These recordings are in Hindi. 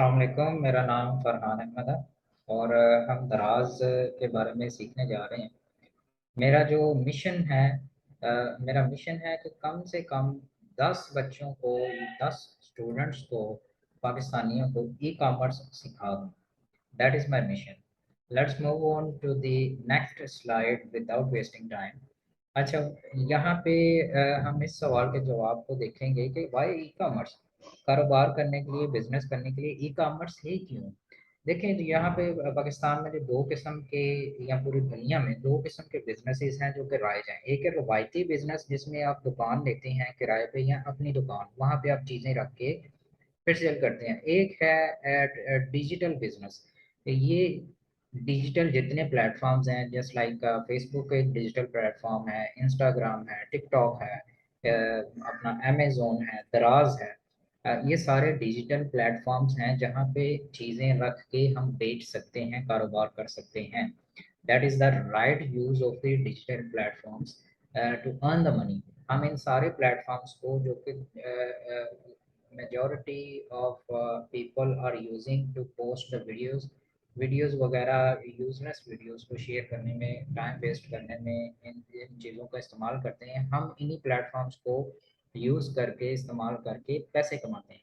अस्सलाम वालेकुम। मेरा नाम फरहान अहमद है और हम दराज के बारे में सीखने जा रहे हैं। मेरा जो मिशन है मेरा मिशन है कि कम से कम 10 बच्चों को 10 स्टूडेंट्स को पाकिस्तानियों को ई कॉमर्स सिखा दूँ। That is my mission. Let's move on to the next slide without wasting time. अच्छा, यहाँ पे हम इस सवाल के जवाब को देखेंगे कि वाई ई कॉमर्स। कारोबार करने के लिए, बिजनेस करने के लिए ई कॉमर्स है क्यों। देखें तो यहाँ पे पाकिस्तान में जो दो किस्म के या पूरी दुनिया में दो किस्म के बिजनेसेस हैं जो कि राइज हैं। एक है रवायती बिजनेस जिसमें आप दुकान लेते हैं किराए पे या अपनी दुकान वहाँ पे आप चीज़ें रख के फिर सेल करते हैं। एक है डिजिटल बिजनेस। ये डिजिटल जितने प्लेटफॉर्म्स हैं जस्ट लाइक फेसबुक एक डिजिटल प्लेटफॉर्म है, इंस्टाग्राम है, टिकटॉक है, अपना अमेजोन है, दराज है। ये सारे डिजिटल प्लेटफॉर्म्स हैं जहाँ पे चीज़ें रख के हम बेच सकते हैं, कारोबार कर सकते हैं। That is the right use of the digital platforms to earn the money. हम इन सारे प्लेटफॉर्म्स को जो कि majority of people are using to post the videos वगैरह यूजलेस वीडियोस को शेयर करने में, टाइम वेस्ट करने में इन चीज़ों का इस्तेमाल करते हैं। हम इन्हीं प्लेटफॉर्म्स को यूज़ करके, इस्तेमाल करके पैसे कमाते हैं।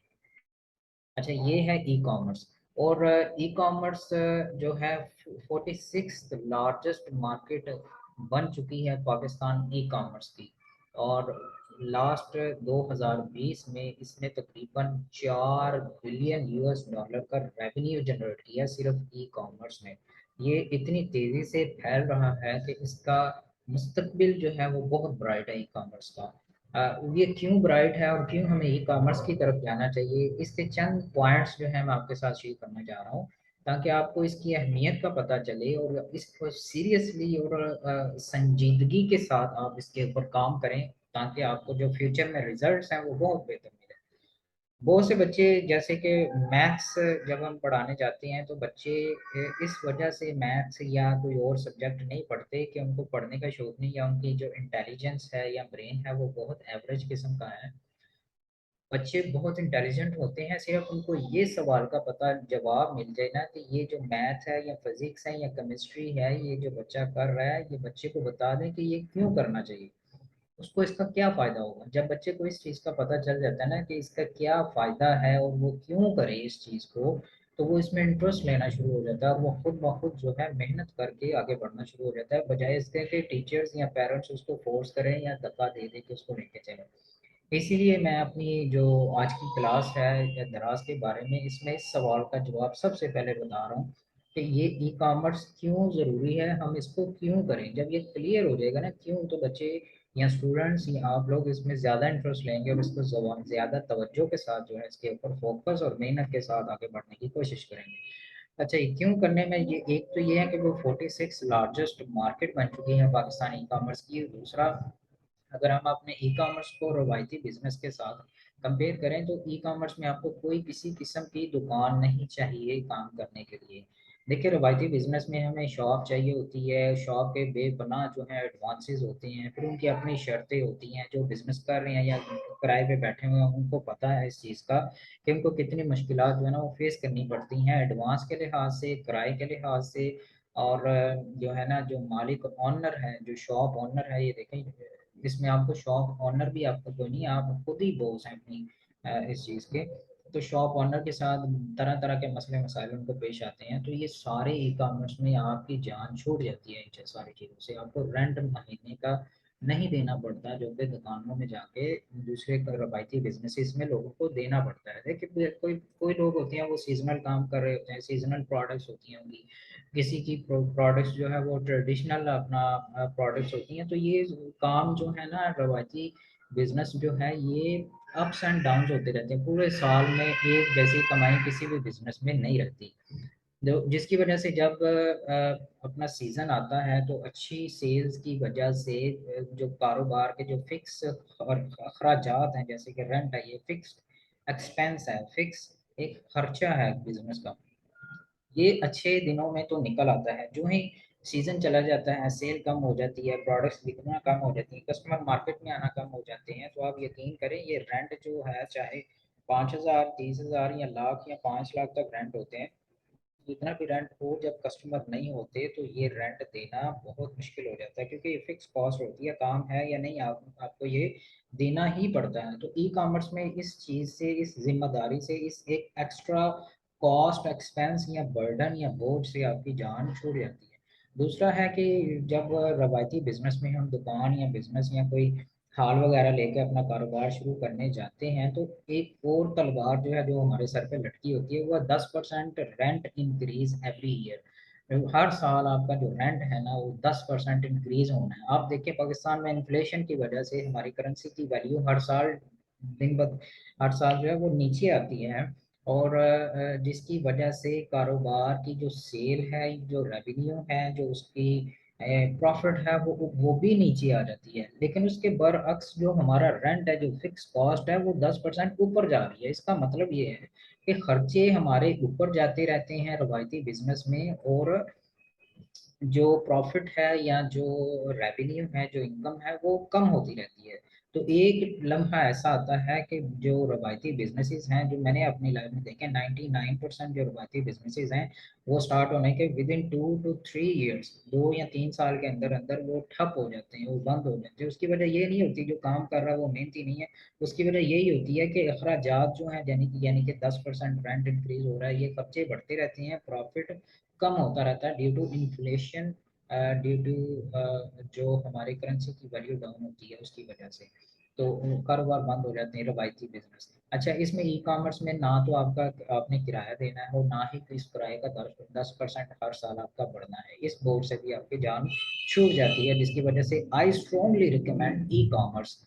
अच्छा, ये है ई कॉमर्स। और ई कॉमर्स जो है 46th लार्जेस्ट मार्केट बन चुकी है पाकिस्तान ई कॉमर्स की। और लास्ट 2020 में इसने तकरीबन 4 बिलियन यूएस डॉलर का रेवेन्यू जनरेट किया सिर्फ ई कॉमर्स ने। ये इतनी तेज़ी से फैल रहा है कि इसका मुस्तकबिल जो है वो बहुत ब्राइट है ई कॉमर्स का। ये क्यों ब्राइट है और क्यों हमें ई कॉमर्स की तरफ जाना चाहिए, इसके चंद पॉइंट्स जो है मैं आपके साथ शेयर करना चाह रहा हूँ ताकि आपको इसकी अहमियत का पता चले और इसको सीरियसली और संजीदगी के साथ आप इसके ऊपर काम करें ताकि आपको जो फ्यूचर में रिजल्ट्स हैं वो बहुत बेहतर मिले। बहुत से बच्चे जैसे कि मैथ्स जब हम पढ़ाने जाते हैं तो बच्चे इस वजह से मैथ्स या कोई और सब्जेक्ट नहीं पढ़ते कि उनको पढ़ने का शौक नहीं, या उनकी जो इंटेलिजेंस है या ब्रेन है वो बहुत एवरेज किस्म का है। बच्चे बहुत इंटेलिजेंट होते हैं, सिर्फ उनको ये सवाल का पता जवाब मिल जाए ना कि ये जो मैथ है या फिजिक्स है या केमिस्ट्री है ये जो बच्चा कर रहा है, ये बच्चे को बता दें कि ये क्यों करना चाहिए, उसको इसका क्या फ़ायदा होगा। जब बच्चे को इस चीज़ का पता चल जाता है ना कि इसका क्या फ़ायदा है और वो क्यों करे इस चीज़ को, तो वो इसमें इंटरेस्ट लेना शुरू हो जाता है और वो खुद ब खुद जो है मेहनत करके आगे बढ़ना शुरू हो जाता है, बजाय इसके कि टीचर्स या पेरेंट्स उसको फोर्स करें या धक्का दे दे के उसको लेके चलें। इसीलिए मैं अपनी जो आज की क्लास है या दराज के बारे में, इसमें इस सवाल का जवाब सबसे पहले बता रहा हूँ कि ये ई कॉमर्स क्यों ज़रूरी है, हम इसको क्यों करें। जब ये क्लियर हो जाएगा ना क्यों, तो बच्चे या स्टूडेंट्स या आप लोग इसमें ज़्यादा इंटरेस्ट लेंगे और इसको ज़्यादा तवज्जो के साथ जो है इसके ऊपर फोकस और मेहनत के साथ आगे बढ़ने की कोशिश करेंगे। अच्छा, ये क्यों करने में, ये एक तो ये है कि वो 46 लार्जेस्ट मार्केट बन चुकी है पाकिस्तान ई कॉमर्स की। दूसरा, अगर हम अपने ई कॉमर्स को रवायती बिजनेस के साथ कंपेयर करें तो ई कॉमर्स में आपको कोई किसी किस्म की दुकान नहीं चाहिए काम करने के लिए। देखिए, रवायती बिजनेस में हमें शॉप चाहिए होती है, शॉप के बेपनाह जो है एडवांसेस होते हैं, फिर उनकी अपनी शर्तें होती हैं। जो बिजनेस कर रहे हैं या किराए पे बैठे हुए हैं उनको पता है इस चीज़ का कि उनको कितनी मुश्किलात जो है ना वो फेस करनी पड़ती हैं, एडवांस के लिहाज से, किराए के लिहाज से। और जो है ना, जो मालिक ऑनर है, जो शॉप ऑनर है, ये देखें इसमें आपको शॉप ऑनर भी आपको कोई नहीं, आप खुद ही बॉस हैं अपनी इस चीज़ के। तो शॉप ऑनर के साथ तरह तरह के मसले मसाइल उनको पेश आते हैं, तो ये सारे ई कॉमर्स में आपकी जान छूट जाती है इन सारी चीज़ों से। आपको रेंट महीने का नहीं देना पड़ता जो कि दुकानों में जाके दूसरे रवायती बिजनेसेस में लोगों को देना पड़ता है। देखिए, कोई कोई लोग होते हैं वो सीजनल काम कर रहे होते हैं, सीजनल प्रोडक्ट्स होती हैं उनकी, किसी की प्रोडक्ट्स जो है वो ट्रेडिशनल अपना प्रोडक्ट्स होती हैं। तो ये काम जो है ना, रवायती बिजनेस जो है ये अप्स एंड डाउन्स होते रहते हैं। पूरे साल में एक जैसी कमाई किसी भी बिजनेस में नहीं रहती, जो जिसकी वजह से जब अपना सीज़न आता है तो अच्छी सेल्स की वजह से जो कारोबार के जो फिक्स और अखराजात हैं जैसे कि रेंट है, ये फिक्स एक्सपेंस है, फिक्स एक खर्चा है बिजनेस का, ये अच्छे दिनों में तो निकल आता है। जो ही सीज़न चला जाता है, सेल कम हो जाती है, प्रोडक्ट्स बिकना कम हो जाती है, कस्टमर मार्केट में आना कम हो जाते हैं, तो आप यकीन करें ये रेंट जो है, चाहे 5,000, 30,000 या लाख या 5 लाख तक रेंट होते हैं। जितना भी रेंट हो, जब कस्टमर नहीं होते तो ये रेंट देना बहुत मुश्किल हो जाता है, क्योंकि ये फिक्स कॉस्ट होती है, काम है या नहीं आपको ये देना ही पड़ता है। तो ई कॉमर्स में इस चीज़ से, इस जिम्मेदारी से, इस एक एक्स्ट्रा कॉस्ट, एक्सपेंस या बर्डन या बोझ से आपकी जान छूट जाती है। दूसरा है कि जब रवायती बिजनेस में हम दुकान या बिजनेस या कोई हाल वगैरह लेके अपना कारोबार शुरू करने जाते हैं, तो एक और तलवार जो है जो हमारे सर पे लटकी होती है, वो 10% रेंट इंक्रीज एवरी ईयर। हर साल आपका जो रेंट है ना वो 10% इंक्रीज होना है। आप देखिए पाकिस्तान में इन्फ्लेशन की वजह से हमारी करेंसी की वैल्यू हर साल दिन ब हर साल जो है वो नीचे आती है। और जिसकी वजह से कारोबार की जो सेल है, जो रेवेन्यू है, जो उसकी प्रॉफिट है, वो भी नीचे आ जाती है। लेकिन उसके बरअक्स जो हमारा रेंट है, जो फिक्स कॉस्ट है, वो 10% ऊपर जा रही है। इसका मतलब ये है कि खर्चे हमारे ऊपर जाते रहते हैं रवायती बिजनेस में, और जो प्रॉफिट है या जो रेवेन्यू है, जो इनकम है, वो कम होती रहती है। तो एक लम्हा ऐसा आता है कि जो रवायती बिजनेसेस हैं, जो मैंने अपनी लाइफ में देखे, 99% जो रवायती बिजनेसेस हैं, वो स्टार्ट होने के विद इन 2 to 3 years, 2 या 3 साल के अंदर अंदर वो ठप हो जाते हैं, वो बंद हो जाते हैं। उसकी वजह ये नहीं होती जो काम कर रहा है वो मेहनती नहीं है। उसकी वजह यही होती है कि अखराजात जो हैं, यानी कि 10% रेंट इंक्रीज हो रहा है, ये खर्चे बढ़ते रहते हैं, प्रॉफिट कम होता रहता है due to inflation, due to जो हमारी करेंसी की वैल्यू डाउन होती है उसकी वजह से। तो कारोबार बंद हो जाते हैं रवायती बिजनेस। अच्छा, इसमें ई कॉमर्स में ना तो आपने किराया देना है, और ना ही इस किराए का 10% हर साल आपका बढ़ना है। इस बोर्ड से भी आपकी जान छूट जाती है, जिसकी वजह से आई स्ट्रॉन्गली रिकमेंड ई कॉमर्स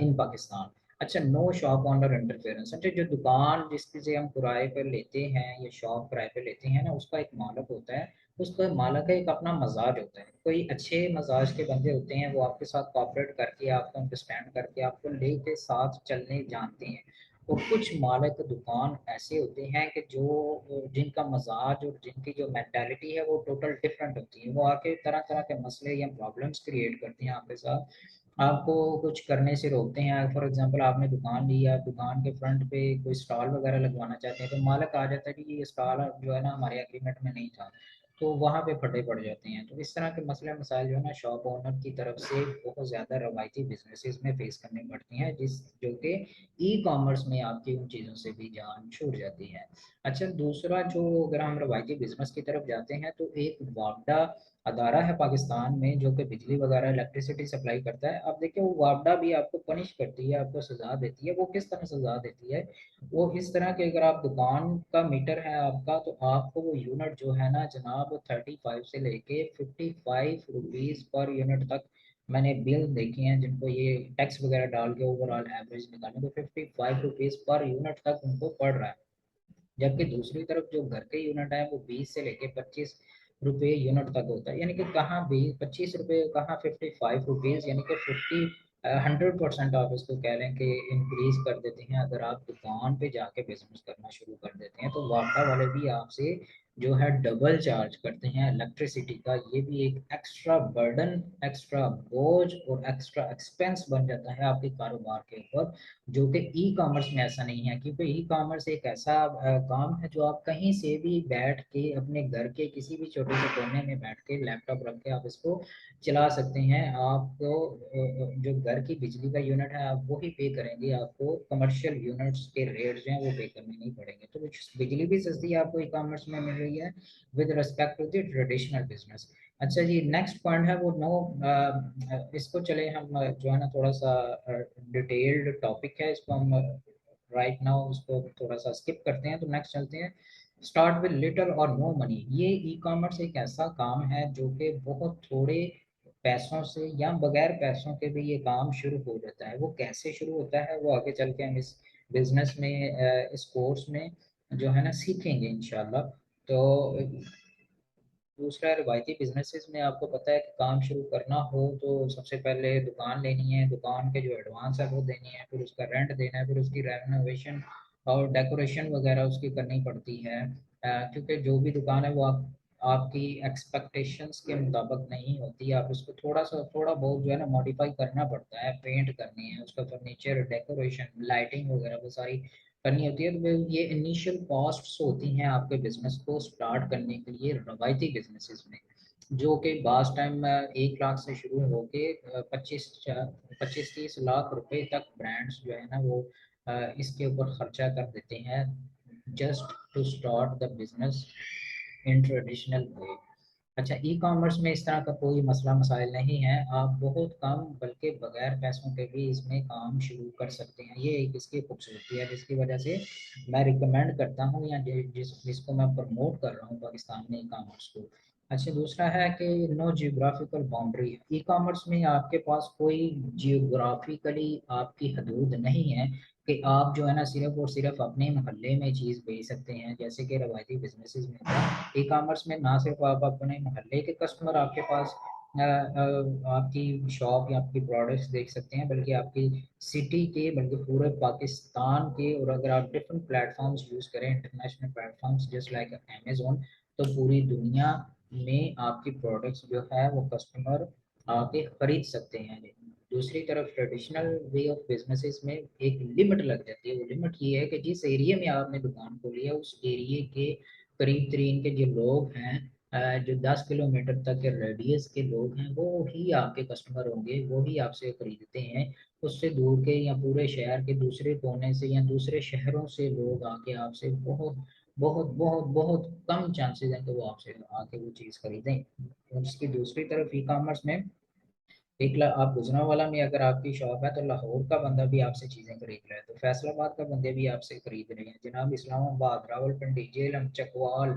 इन पाकिस्तान। अच्छा, नो शॉप ऑनर इंटरफेरेंस। अच्छा, जो दुकान जिसकी से हम किराए पर लेते हैं या शॉप किराए पे लेते हैं ना, उसका एक मालिक होता है। उसका मालिक का एक अपना मजाज होता है। कोई अच्छे मजाज के बंदे होते हैं, वो आपके साथ कॉपरेट करके, आपको अंडरस्टैंड करके, आपको लेके साथ चलने जानते हैं। और कुछ मालिक दुकान ऐसे होते हैं कि जो जिनका मजाज और जिनकी जो मेंटालिटी है वो टोटल डिफरेंट होती है। वो आके तरह तरह के मसले या प्रॉब्लम्स क्रिएट करते हैं आपके साथ, आपको कुछ करने से रोकते हैं। फॉर एग्जांपल, आपने दुकान ली, आप दुकान के फ्रंट पे कोई स्टॉल वगैरह लगवाना चाहते हैं, तो मालिक आ जाता है कि ये स्टॉल जो है ना हमारे एग्रीमेंट में नहीं था, तो वहाँ पे फटे पड़ जाते हैं। तो इस तरह के मसले मसाइल जो है ना शॉप ओनर की तरफ से बहुत ज़्यादा रवायती बिजनेसेस में फेस करनी पड़ती हैं, जो कि ई कॉमर्स में आपकी उन चीज़ों से भी जान छूट जाती है। अच्छा, दूसरा जो, अगर हम रवायती बिजनेस की तरफ जाते हैं, तो एक वापडा अदारा है पाकिस्तान में जो कि बिजली वगैरह इलेक्ट्रिसिटी सप्लाई करता है। अब देखिए, वो वापडा भी आपको पनिश करती है, आपको सजा देती है। वो किस तरह सजा देती है? वो इस तरह के, अगर आप दुकान का मीटर है आपका, तो आपको वो यूनिट जो है ना जनाब, 35 से लेके 55 रुपीज़ पर यूनिट तक, मैंने बिल देखे हैं जिनको ये टैक्स वगैरह डाल के ओवरऑल एवरेज निकालें, तो 55 रुपीज़ पर यूनिट तक उनको पड़ रहा है। जबकि दूसरी तरफ जो घर के यूनिट है वो 20 से लेके 25 रुपये यूनिट तक होता है। यानी कि कहाँ 20 25 रुपये, कहाँ 55 रुपीज़, यानी कि 100% आप इसको कह लें कि इंक्रीज कर देते हैं। अगर आप दुकान पे जाके बिजनेस करना शुरू कर देते हैं, तो वापडा वाले भी आपसे जो है डबल चार्ज करते हैं इलेक्ट्रिसिटी का। ये भी एक एक्स्ट्रा बर्डन, एक्स्ट्रा बोझ और एक्स्ट्रा एक्सपेंस बन जाता है आपके कारोबार के ऊपर, जो कि ई कॉमर्स में ऐसा नहीं है। क्योंकि ई कॉमर्स एक ऐसा काम है जो आप कहीं से भी बैठ के, अपने घर के किसी भी छोटे से कोने में बैठ के लैपटॉप रख के आप इसको चला सकते हैं। आपको जो घर की बिजली का यूनिट है आप वो ही पे करेंगे, आपको कमर्शियल यूनिट्स के रेट जो हैं वो पे करने नहीं पड़ेंगे। तो बिजली भी सस्ती आपको ई कॉमर्स में मिल रही है with respect to the traditional business. अच्छा जी, नेक्स्ट पॉइंट है वो नो, इसको चले हम जो है ना थोड़ा सा डिटेल्ड टॉपिक है, इसको हम राइट नाउ उसको थोड़ा सा स्किप करते हैं। तो नेक्स्ट चलते हैं, स्टार्ट विद लिटिल और नो मनी। ये ई कॉमर्स एक ऐसा काम है जो कि बहुत थोड़े पैसों से या बगैर पैसों के भी ये काम शुरू हो जाता है। वो कैसे शुरू होता है वो आगे चल के हम इस बिजनेस में, इस कोर्स में जो है ना सीखेंगे इंशाल्लाह। तो दूसरा, रिवायती बिजनेसेस में आपको पता है कि काम शुरू करना हो तो सबसे पहले दुकान लेनी है, दुकान के जो एडवांस है वो देनी है, फिर उसका रेंट देना है, फिर उसकी रेनोवेशन और डेकोरेशन वगैरह उसकी करनी पड़ती है। क्योंकि जो भी दुकान है वो आपकी एक्सपेक्टेशंस के मुताबिक नहीं होती। आप उसको थोड़ा बहुत जो है ना मॉडिफाई करना पड़ता है, पेंट करनी है, उसका फर्नीचर, डेकोरेशन, लाइटिंग वगैरह वो सारी करनी होती है। तो ये इनिशियल कॉस्ट्स होती हैं आपके बिजनेस को स्टार्ट करने के लिए रवायती बिजनेसेस में, जो कि बास टाइम 1 लाख से शुरू होके 25-30 लाख रुपए तक ब्रांड्स जो है ना वो इसके ऊपर खर्चा कर देते हैं just to start the business in traditional way. अच्छा, ई कॉमर्स में इस तरह का कोई मसला मसाइल नहीं है, आप बहुत कम बल्कि बगैर पैसों के भी इसमें काम शुरू कर सकते हैं। ये एक इसकी खूबसूरती है जिसकी वजह से मैं रिकमेंड करता हूँ या जिसको मैं प्रमोट कर रहा हूँ पाकिस्तान में ई कॉमर्स को। अच्छा, दूसरा है कि no geographical boundary. E-commerce में आपके पास कोई जियोग्राफिकली आपकी हदूद नहीं है कि आप जो है ना सिर्फ और सिर्फ अपने मोहल्ले में चीज़ बेच सकते हैं, जैसे कि रवायती बिजनेसेस में था। ई कॉमर्स में ना सिर्फ आप अपने मोहल्ले के कस्टमर आपके पास आपकी शॉप या आपकी प्रोडक्ट्स देख सकते हैं, बल्कि आपकी सिटी के, बल्कि पूरे पाकिस्तान के, और अगर आप डिफरेंट प्लेटफॉर्म्स यूज़ करें, international platforms just like Amazon, तो पूरी दुनिया में आपकी प्रोडक्ट्स जो है वो कस्टमर आके खरीद सकते हैं। दूसरी तरफ ट्रेडिशनल वे ऑफ बिजनेसेस में एक लिमिट लग जाती है। वो लिमिट ये है कि जिस एरिया में आपने दुकान खोली है उस एरिया के करीब तरीन के जो लोग हैं, जो 10 किलोमीटर तक के रेडियस के लोग हैं, वो ही आपके कस्टमर होंगे, वो ही आपसे खरीदते हैं। उससे दूर के या पूरे शहर के दूसरे कोने से या दूसरे शहरों से लोग आके आपसे बहुत बहुत बहुत बहुत कम चांसेस हैं कि वो आपसे आके वो चीज़ खरीदें। उसकी दूसरी तरफ ई कॉमर्स में आप गुजरांवाला में अगर आपकी शॉप है तो लाहौर का बंदा भी आपसे चीज़ें खरीद रहा है, तो फैसलाबाद का बंदे भी आपसे खरीद रहे हैं, जनाब इस्लामाबाद, रावलपिंडी, जेलम, चकवाल,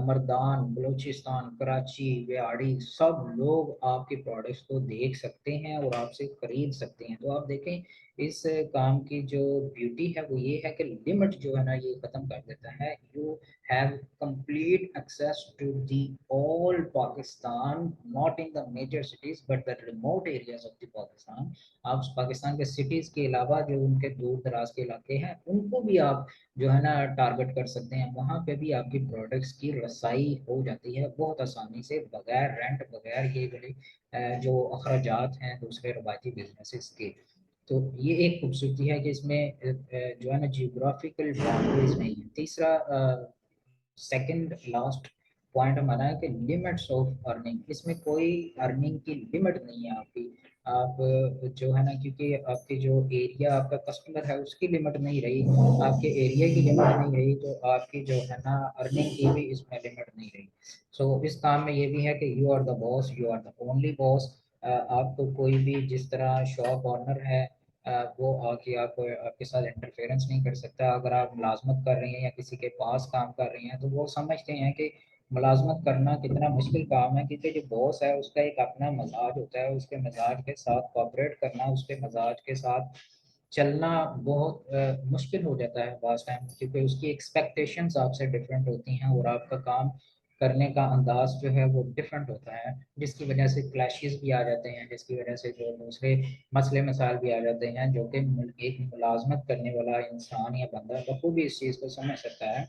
मर्दान, बलूचिस्तान, कराची, व्याड़ी, सब लोग आपके प्रोडक्ट्स को देख सकते हैं और आपसे खरीद सकते हैं। तो आप देखें इस काम की जो ब्यूटी है वो ये है कि लिमिट जो है ना ये ख़त्म कर देता है। You have complete access to the all Pakistan, not in the major cities but the remote areas of the Pakistan। आप पाकिस्तान के सिटीज के अलावा जो उनके दूर दराज के इलाके हैं उनको भी आप जो है ना टारगेट कर सकते हैं, वहाँ पे भी आपकी प्रोडक्ट्स की रसाई हो जाती है बहुत आसानी से, बगैर रेंट, बगैर ये वाले जो अखराजात हैं दूसरे रवायती बिजनेसेस के। तो ये एक खूबसूरती है कि इसमें जो है ना जियोग्राफिकल बाउंड्रीज नहीं है। तीसरा सेकंड लास्ट पॉइंट हमारा है कि लिमिट्स ऑफ अर्निंग, इसमें कोई अर्निंग की लिमिट नहीं है आपकी। आप जो है ना, क्योंकि आपके जो एरिया आपका कस्टमर है उसकी लिमिट नहीं रही, आपके एरिया की लिमिट नहीं रही, तो आपकी जो है ना अर्निंग की भी इसमें लिमिट नहीं रही। सो इस काम में ये भी है कि you are the boss, you are the only boss. आपको कोई भी जिस तरह शॉप ऑनर है वो आके आप आपके साथ इंटरफेरेंस नहीं कर सकता। अगर आप मुलाजमत कर रही हैं या किसी के पास काम कर रही हैं तो वो समझते हैं कि मुलाजमत करना कितना मुश्किल काम है, क्योंकि जो बॉस है उसका एक अपना मजाज होता है, उसके मजाज के साथ कोऑपरेट करना, उसके मजाज के साथ चलना बहुत मुश्किल हो जाता है बास टाइम, क्योंकि उसकी एक्सपेक्टेशंस आपसे डिफरेंट होती हैं और आपका काम करने का अंदाज जो है वो डिफरेंट होता है, जिसकी वजह से क्लैशेस भी आ जाते हैं, जिसकी वजह से जो दूसरे मसले मसाइल भी आ जाते हैं, जो कि एक मुलाजमत करने वाला इंसान या बंदा बखूबी इस चीज़ को समझ सकता है।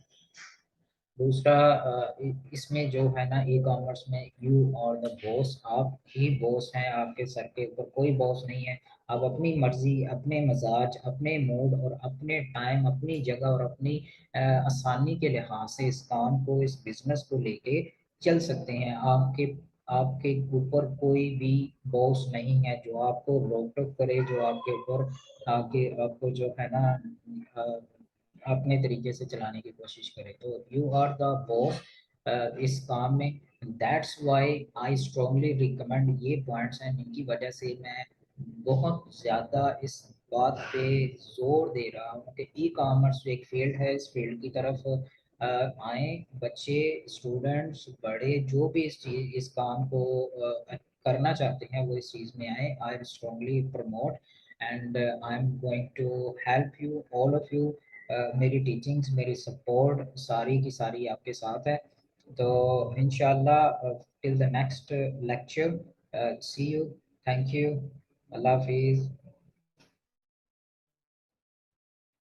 दूसरा इसमें जो है ना ई कॉमर्स में यू और द बॉस, आप ही बॉस हैं, आपके सर के ऊपर कोई बॉस नहीं है। आप अपनी मर्जी, अपने मजाज, अपने मूड और अपने टाइम, अपनी जगह और अपनी आसानी के लिहाज से इस काम को, इस बिजनेस को लेके चल सकते हैं। आपके आपके ऊपर कोई भी बॉस नहीं है जो आपको रोक टोक करे, जो आपके ऊपर आके आपको जो है ना अपने तरीके से चलाने की कोशिश करें। तो यू आर द बॉस इस काम में। That's why I strongly recommend, ये पॉइंट्स हैं जिनकी वजह से मैं बहुत ज़्यादा इस बात पे जोर दे रहा हूँ कि ई कॉमर्स एक फील्ड है, इस फील्ड की तरफ आए बच्चे, स्टूडेंट्स, बड़े, जो भी इस काम को करना चाहते हैं वो इस चीज़ में आए। I strongly promote and I am going to help you, all of you. मेरी टीचिंग्स, मेरी सपोर्ट सारी की सारी आपके साथ है। तो इंशाल्लाह till the next lecture, see you, thank you, अल्लाह हाफिज़।